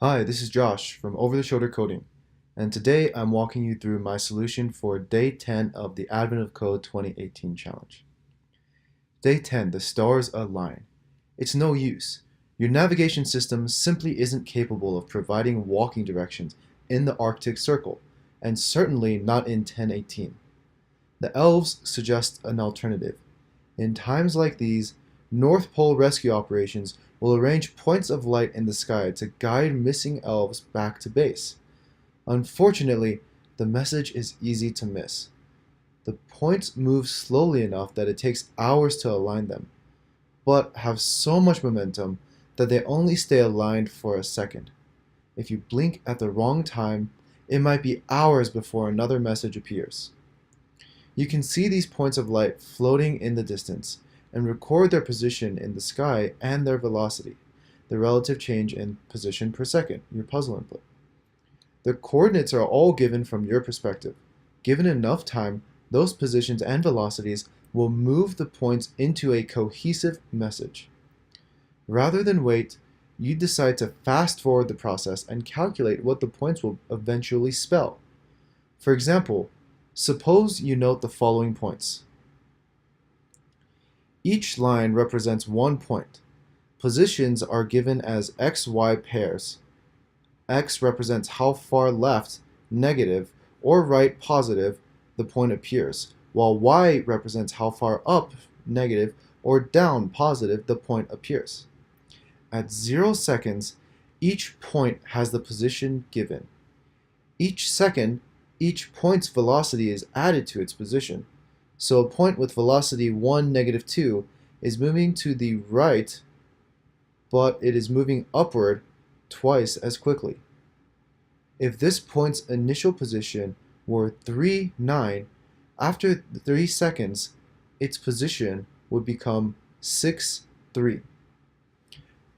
Hi, this is Josh from Over the Shoulder Coding, and today I'm walking you through my solution for Day 10 of the Advent of Code 2018 challenge. Day 10, the stars align. It's no use. Your navigation system simply isn't capable of providing walking directions in the Arctic Circle, and certainly not in 1018. The elves suggest an alternative. In times like these, North Pole rescue operations will arrange points of light in the sky to guide missing elves back to base. Unfortunately, the message is easy to miss. The points move slowly enough that it takes hours to align them, but have so much momentum that they only stay aligned for a second. If you blink at the wrong time, it might be hours before another message appears. You can see these points of light floating in the distance and record their position in the sky and their velocity, the relative change in position per second, your puzzle input. The coordinates are all given from your perspective. Given enough time, those positions and velocities will move the points into a cohesive message. Rather than wait, you decide to fast forward the process and calculate what the points will eventually spell. For example, suppose you note the following points. Each line represents one point. Positions are given as x-y pairs. X represents how far left, negative, or right, positive, the point appears, while y represents how far up, negative, or down, positive, the point appears. At 0 seconds, each point has the position given. Each second, each point's velocity is added to its position. So a point with velocity 1, negative 2 is moving to the right, but it is moving upward twice as quickly. If this point's initial position were 3, 9, after 3 seconds, its position would become 6, 3.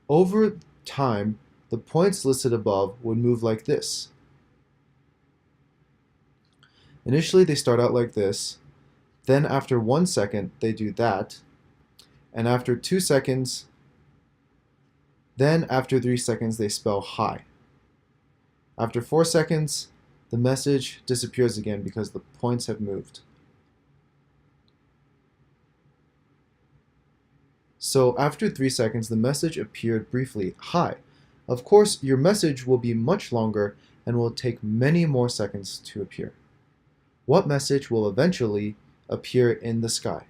Over time, the points listed above would move like this. Initially, they start out like this. Then after 1 second, they do that. And after 2 seconds, then after 3 seconds, they spell hi. After 4 seconds, the message disappears again because the points have moved. So after 3 seconds, the message appeared briefly, hi. Of course, your message will be much longer and will take many more seconds to appear. What message will eventually appear in the sky?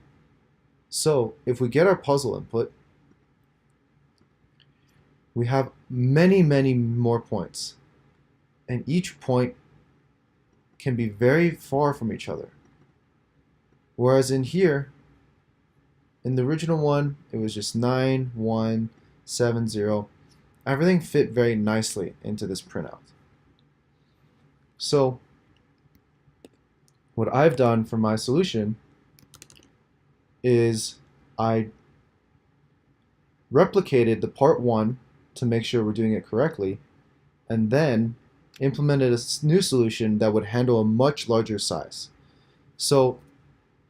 So if we get our puzzle input, we have many more points, and each point can be very far from each other. Whereas in here, in the original one, it was just 9, 1, 7, 0. Everything fit very nicely into this printout. So what I've done for my solution is I replicated the part 1 to make sure we're doing it correctly, and then implemented a new solution that would handle a much larger size. So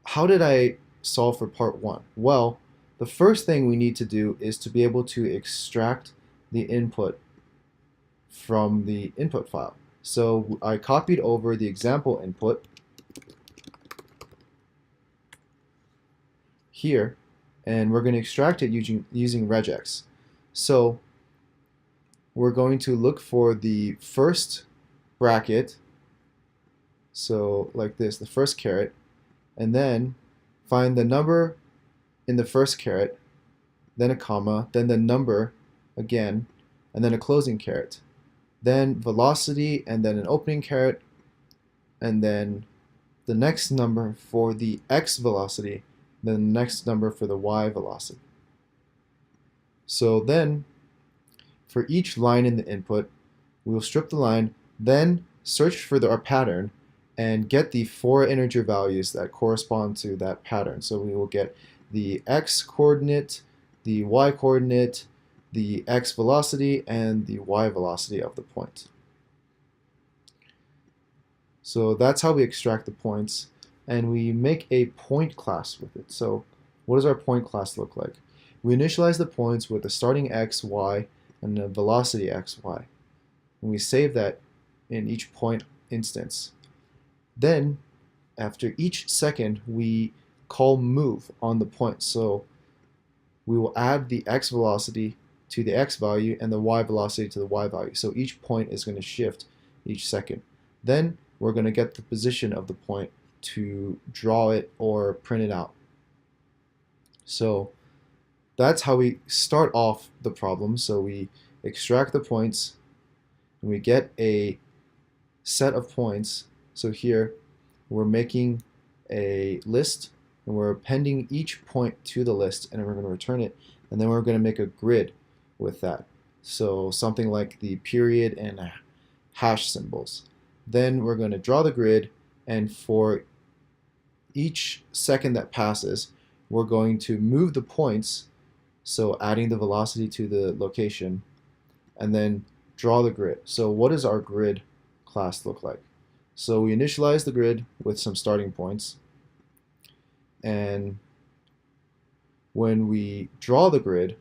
how did I solve for part 1? Well, the first thing we need to do is to be able to extract the input from the input file. So I copied over the example input here, and we're going to extract it using regex. So we're going to look for the first bracket, so like this, the first caret, and then find the number in the first caret, then a comma, then the number again, and then a closing caret, then velocity, and then an opening caret, and then the next number for the x velocity, then the next number for the y velocity. So then, for each line in the input, we will strip the line, then search for our pattern, and get the 4 integer values that correspond to that pattern. So we will get the x coordinate, the y coordinate, the x velocity, and the y velocity of the point. So that's how we extract the points, and we make a point class with it. So what does our point class look like? We initialize the points with a starting x, y, and a velocity x, y. and we save that in each point instance. Then after each second we call move on the point. So we will add the x velocity to the x value and the y velocity to the y value. So each point is going to shift each second. Then we're going to get the position of the point to draw it or print it out. So that's how we start off the problem. So we extract the points and we get a set of points. So here we're making a list and we're appending each point to the list, and we're going to return it, and then we're going to make a grid with that. So something like the period and hash symbols. Then we're going to draw the grid, and for each second that passes, we're going to move the points, so adding the velocity to the location, and then draw the grid. So what does our grid class look like? So we initialize the grid with some starting points, and when we draw the grid,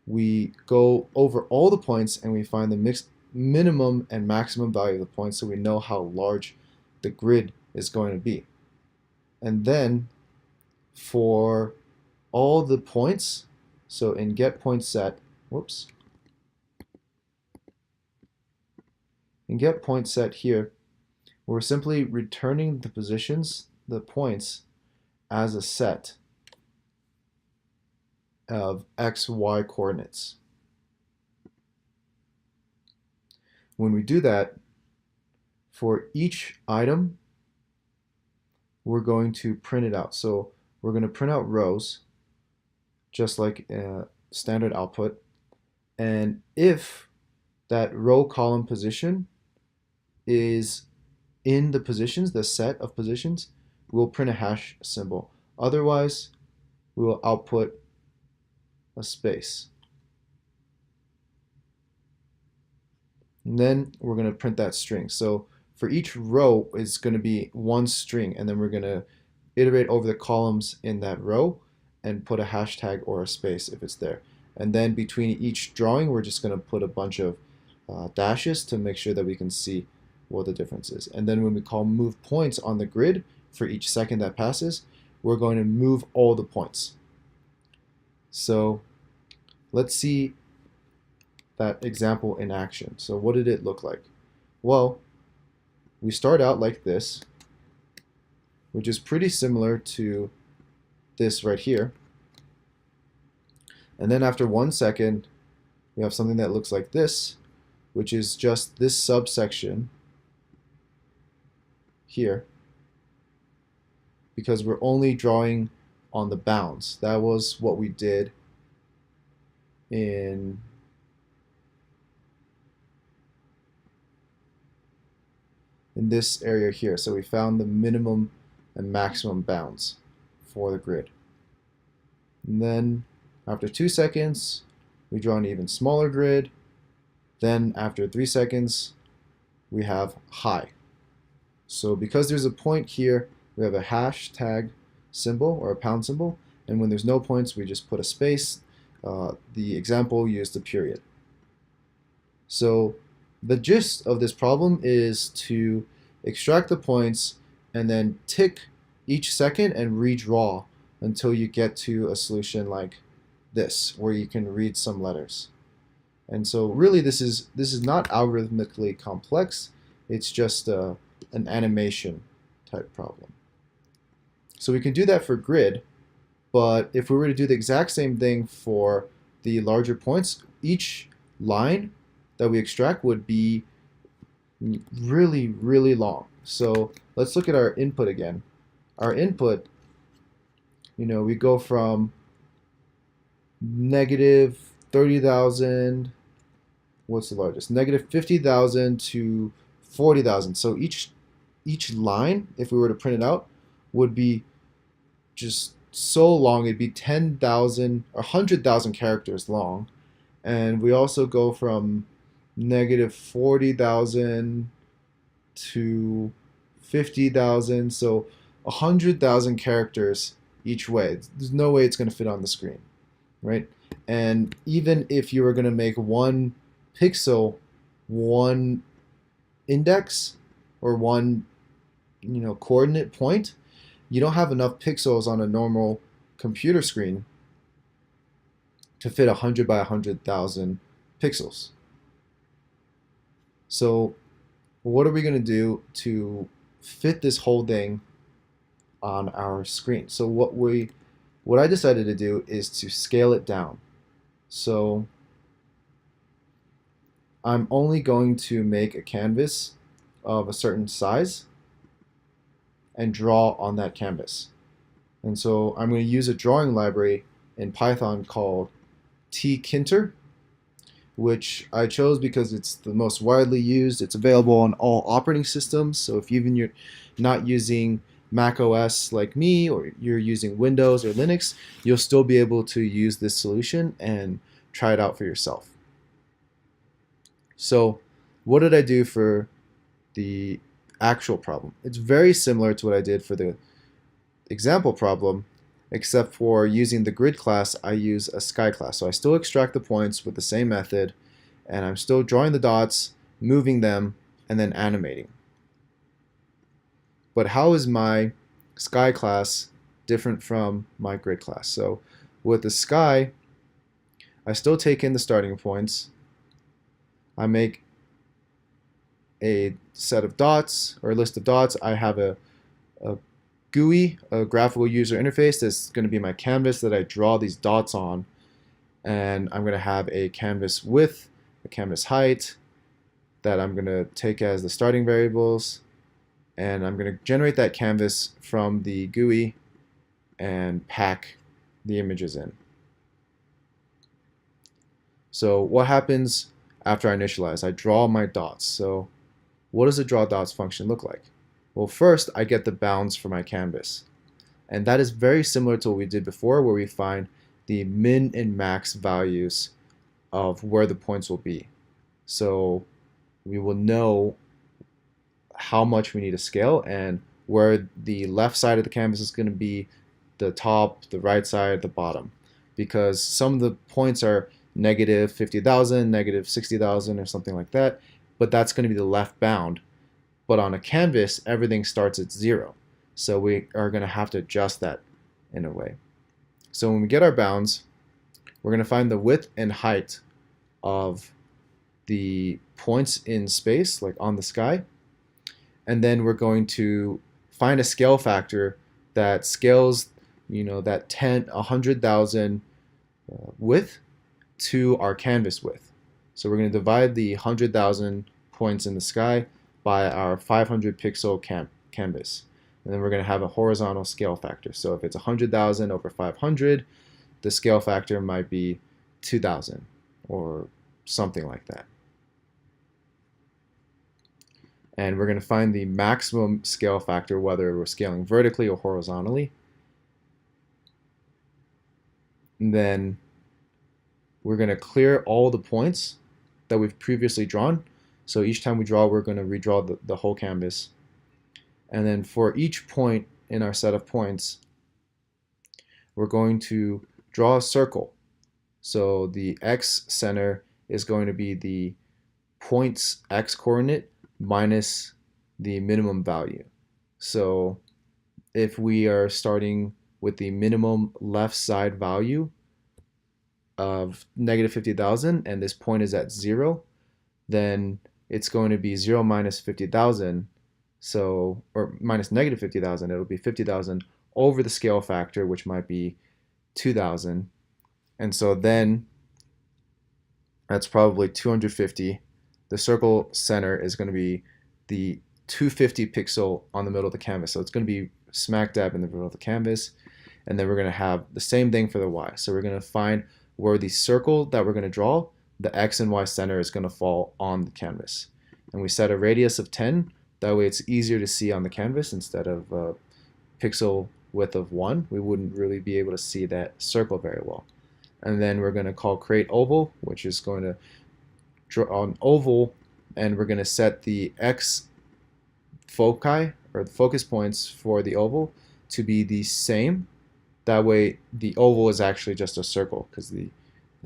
we go over all the points and we find the minimum and maximum value of the points, so we know how large the grid is going to be. And then for all the points, so in get point set, in get point set here, we're simply returning the positions, the points, as a set of x, y coordinates. When we do that, for each item, we're going to print it out. So we're going to print out rows, just like a standard output. And if that row column position is in the positions, the set of positions, we'll print a hash symbol. Otherwise, we will output a space. And then we're going to print that string. So for each row, it's going to be one string, and then we're going to iterate over the columns in that row and put a hashtag or a space if it's there. And then between each drawing, we're just going to put a bunch of dashes to make sure that we can see what the difference is. And then when we call move points on the grid for each second that passes, we're going to move all the points. So let's see that example in action. So what did it look like? Well, we start out like this, which is pretty similar to this right here. And then after 1 second, we have something that looks like this, which is just this subsection here, because we're only drawing on the bounds. That was what we did in this area here. So we found the minimum and maximum bounds for the grid. And then after 2 seconds, we draw an even smaller grid. Then after 3 seconds, we have high. So because there's a point here, we have a hashtag symbol or a pound symbol, and when there's no points, we just put a space. The example used a period. So the gist of this problem is to extract the points and then tick each second and redraw until you get to a solution like this, where you can read some letters. And so really this is not algorithmically complex, it's just an animation type problem. So we can do that for grid, but if we were to do the exact same thing for the larger points, each line that we extract would be really, really long. So let's look at our input again. Our input, we go from negative 30,000, what's the largest? Negative 50,000 to 40,000. So each line, if we were to print it out, would be just so long. It'd be 10,000 or 100,000 characters long. And we also go from negative 40,000 to 50,000. So 100,000 characters each way. There's no way it's going to fit on the screen, right? And even if you were going to make one pixel one index or one coordinate point, you don't have enough pixels on a normal computer screen to fit 100 by 100,000 pixels. So what are we going to do to fit this whole thing on our screen? So what I decided to do is to scale it down. So I'm only going to make a canvas of a certain size and draw on that canvas. And so I'm going to use a drawing library in Python called tkinter, which I chose because it's the most widely used. It's available on all operating systems. So if even you're not using Mac OS like me, or you're using Windows or Linux, you'll still be able to use this solution and try it out for yourself. So what did I do for the actual problem? It's very similar to what I did for the example problem, except for using the grid class, I use a sky class. So I still extract the points with the same method, and I'm still drawing the dots, moving them, and then animating. But how is my sky class different from my grid class? So with the sky, I still take in the starting points. I make a set of dots, or a list of dots. I have a GUI, a graphical user interface, that's going to be my canvas that I draw these dots on. And I'm going to have a canvas width, a canvas height that I'm going to take as the starting variables. And I'm going to generate that canvas from the GUI and pack the images in. So what happens after I initialize? I draw my dots. So what does the draw dots function look like? Well, first I get the bounds for my canvas. And that is very similar to what we did before, where we find the min and max values of where the points will be. So we will know how much we need to scale and where the left side of the canvas is going to be the top, the right side, the bottom. Because some of the points are negative 50,000, negative 60,000, or something like that, but that's going to be the left bound. But on a canvas, everything starts at 0. So we are going to have to adjust that in a way. So when we get our bounds, we're going to find the width and height of the points in space, like on the sky. And then we're going to find a scale factor that scales, that 100,000 width to our canvas width. So we're going to divide the 100,000 points in the sky by our 500 pixel canvas. And then we're going to have a horizontal scale factor. So if it's 100,000 over 500, the scale factor might be 2,000 or something like that. And we're going to find the maximum scale factor, whether we're scaling vertically or horizontally. And then we're going to clear all the points that we've previously drawn. So each time we draw, we're going to redraw the whole canvas. And then for each point in our set of points, we're going to draw a circle. So the x center is going to be the point's x coordinate minus the minimum value. So if we are starting with the minimum left side value of negative 50,000 and this point is at 0, then it's going to be 0 minus 50,000, or minus negative 50,000. It'll be 50,000 over the scale factor, which might be 2,000. And so then that's probably 250. The circle center is going to be the 250 pixel on the middle of the canvas. So it's going to be smack dab in the middle of the canvas. And then we're going to have the same thing for the y. So we're going to find where the circle that we're going to draw, the x and y center, is going to fall on the canvas. And we set a radius of 10. That way it's easier to see on the canvas instead of a pixel width of 1. We wouldn't really be able to see that circle very well. And then we're going to call create oval, which is going to draw an oval, and we're going to set the x foci, or the focus points for the oval, to be the same. That way the oval is actually just a circle, because the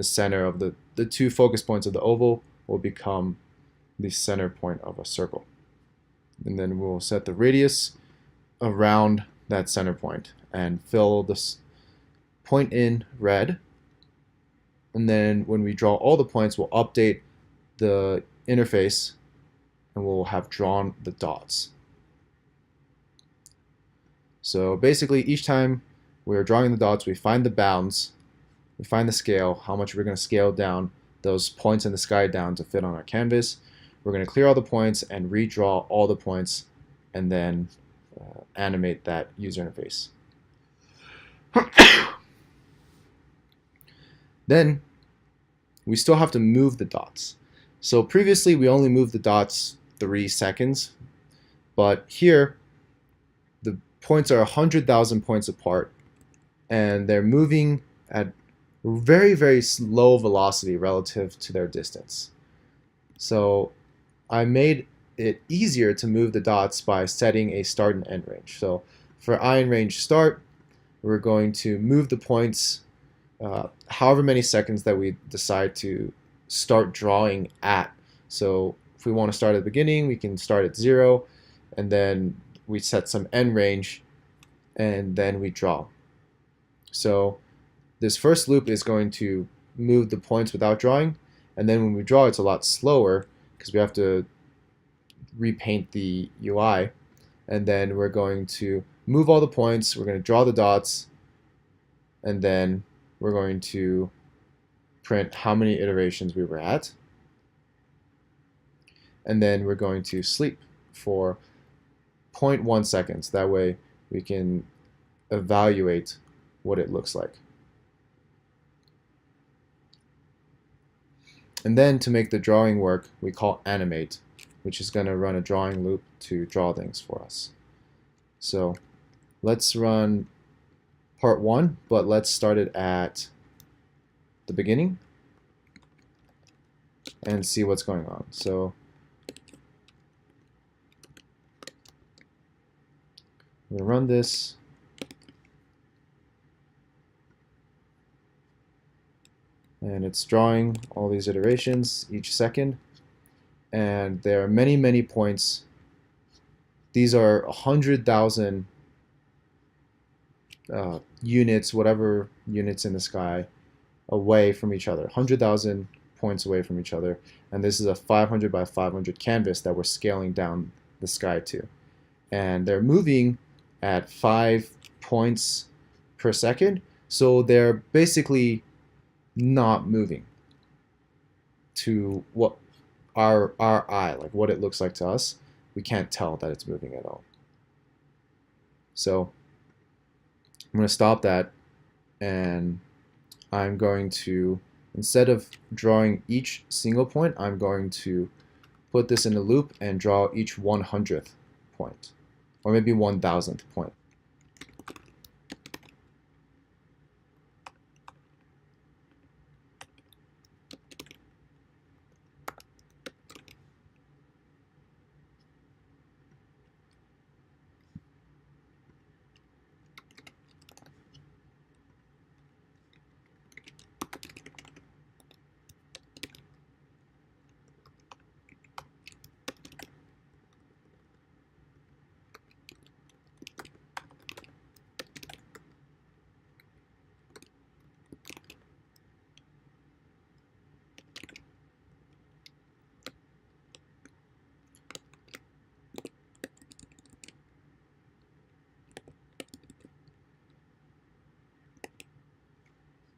center of the two focus points of the oval will become the center point of a circle. And then we'll set the radius around that center point and fill this point in red. And then when we draw all the points, we'll update the interface and we'll have drawn the dots. So basically each time we're drawing the dots, we find the bounds, we find the scale, how much we're going to scale down those points in the sky down to fit on our canvas. We're going to clear all the points and redraw all the points and then animate that user interface. Then we still have to move the dots. So previously we only moved the dots 3 seconds, but here the points are 100,000 points apart and they're moving at very, very slow velocity relative to their distance. So I made it easier to move the dots by setting a start and end range. So for in range start, we're going to move the points however many seconds that we decide to start drawing at. So if we want to start at the beginning, we can start at 0, and then we set some end range, and then we draw. So this first loop is going to move the points without drawing, and then when we draw, it's a lot slower because we have to repaint the UI, and then we're going to move all the points, we're going to draw the dots, and then we're going to print how many iterations we were at, and then we're going to sleep for 0.1 seconds. That way we can evaluate what it looks like. And then to make the drawing work, we call animate, which is going to run a drawing loop to draw things for us. So let's run part 1, but let's start it at the beginning and see what's going on. So I'm going to run this. And it's drawing all these iterations each second. And there are many, many points. These are 100,000 units, whatever units in the sky, away from each other. 100,000 points away from each other. And this is a 500 by 500 canvas that we're scaling down the sky to. And they're moving at 5 points per second. So they're basically not moving to what our eye, like what it looks like to us. We can't tell that it's moving at all. So I'm going to stop that, and I'm going to, instead of drawing each single point, I'm going to put this in a loop and draw each 100th point, or maybe 1,000th point.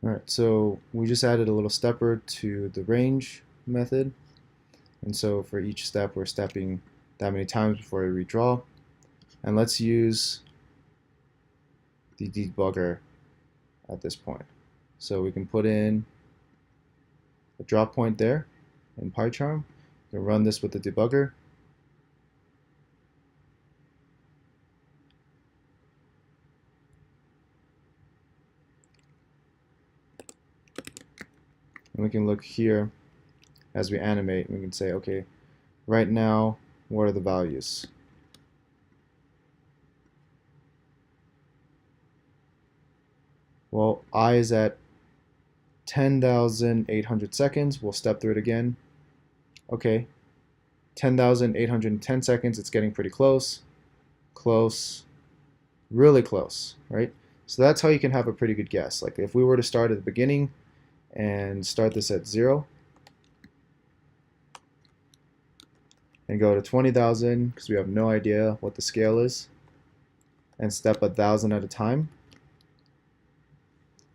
Alright, so we just added a little stepper to the range method, and so for each step we're stepping that many times before we redraw. And let's use the debugger at this point. So we can put in a drop point there in PyCharm. We can run this with the debugger. And we can look here as we animate, and we can say, okay, right now, what are the values? Well, I is at 10,800 seconds. We'll step through it again. Okay, 10,810 seconds, it's getting pretty close, close, really close, right? So that's how you can have a pretty good guess. Like if we were to start at the beginning and start this at 0 and go to 20,000 because we have no idea what the scale is, and step 1,000 at a time,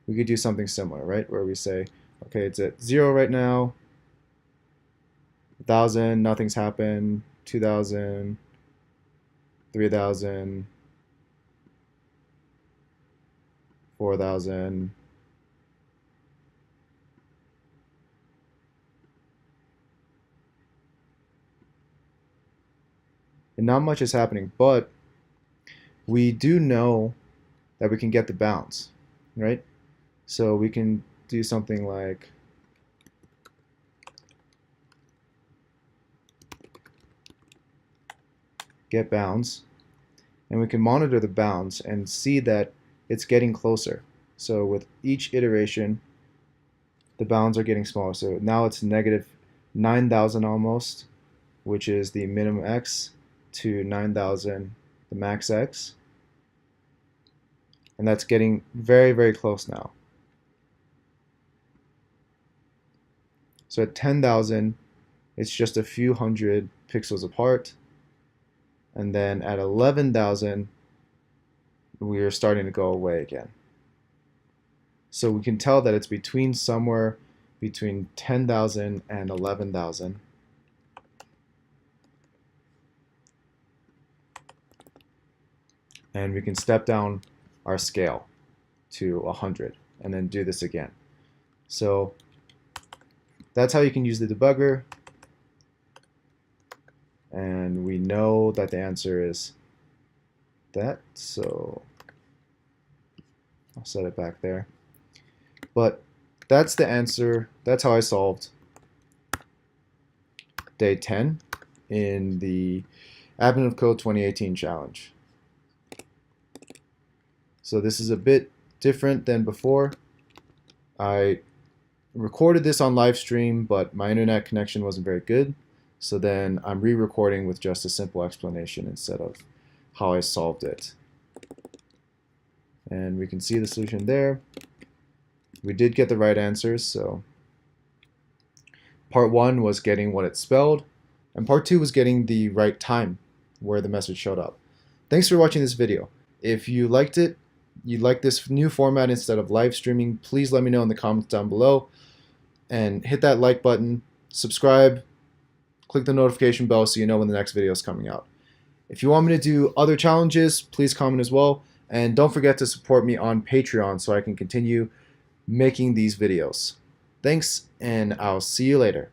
we could do something similar, right? Where we say, okay, it's at 0 right now, 1,000, nothing's happened, 2,000, 3,000, 4,000, and not much is happening, but we do know that we can get the bounds, right? So we can do something like get bounds, and we can monitor the bounds and see that it's getting closer. So with each iteration, the bounds are getting smaller. So now it's negative 9,000 almost, which is the minimum x, to 9,000, the max x. And that's getting very, very close now. So at 10,000, it's just a few hundred pixels apart. And then at 11,000, we are starting to go away again. So we can tell that it's somewhere between 10,000 and 11,000. And we can step down our scale to 100 and then do this again. So that's how you can use the debugger. And we know that the answer is that, so I'll set it back there. But that's the answer. That's how I solved day 10 in the Advent of Code 2018 challenge. So this is a bit different than before. I recorded this on live stream, but my internet connection wasn't very good. So then I'm re-recording with just a simple explanation instead of how I solved it. And we can see the solution there. We did get the right answers, so part 1 was getting what it spelled, and part 2 was getting the right time where the message showed up. Thanks for watching this video. If you liked it, you like this new format instead of live streaming, please let me know in the comments down below, and hit that like button, subscribe, click the notification bell so you know when the next video is coming out. If you want me to do other challenges, please comment as well, and don't forget to support me on Patreon so I can continue making these videos. Thanks, and I'll see you later.